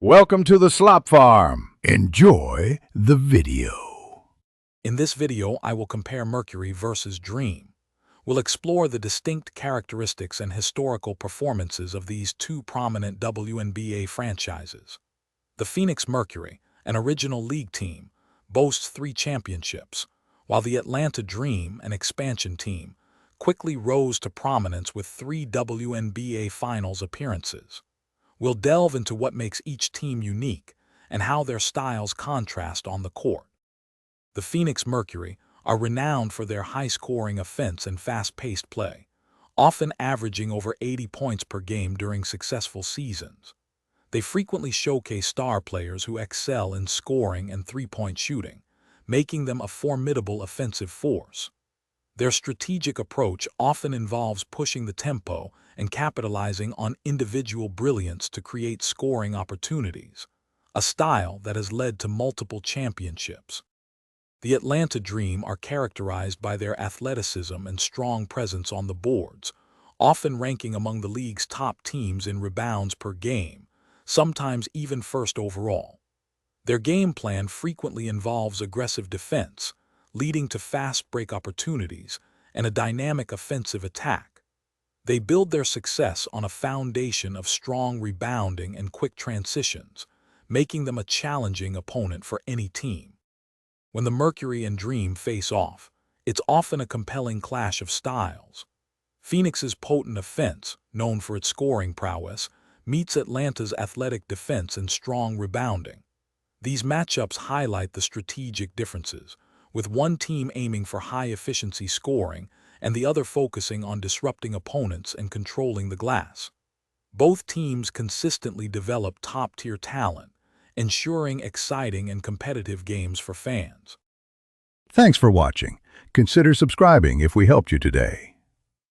Welcome to the Slop Farm. Enjoy the video. In this video, I will compare Mercury versus Dream. We'll explore the distinct characteristics and historical performances of these two prominent WNBA franchises. The Phoenix Mercury, an original league team, boasts 3 championships, while the Atlanta Dream, an expansion team, quickly rose to prominence with 3 WNBA Finals appearances. We'll delve into what makes each team unique and how their styles contrast on the court. The Phoenix Mercury are renowned for their high-scoring offense and fast-paced play, often averaging over 80 points per game during successful seasons. They frequently showcase star players who excel in scoring and three-point shooting, making them a formidable offensive force. Their strategic approach often involves pushing the tempo and capitalizing on individual brilliance to create scoring opportunities, a style that has led to multiple championships. The Atlanta Dream are characterized by their athleticism and strong presence on the boards, often ranking among the league's top teams in rebounds per game, sometimes even first overall. Their game plan frequently involves aggressive defense, leading to fast break opportunities and a dynamic offensive attack. They build their success on a foundation of strong rebounding and quick transitions, making them a challenging opponent for any team. When the Mercury and Dream face off, it's often a compelling clash of styles. Phoenix's potent offense, known for its scoring prowess, meets Atlanta's athletic defense and strong rebounding. These matchups highlight the strategic differences, with one team aiming for high-efficiency scoring and the other focusing on disrupting opponents and controlling the glass. Both teams consistently develop top-tier talent, ensuring exciting and competitive games for fans. Thanks for watching. Consider subscribing if we helped you today.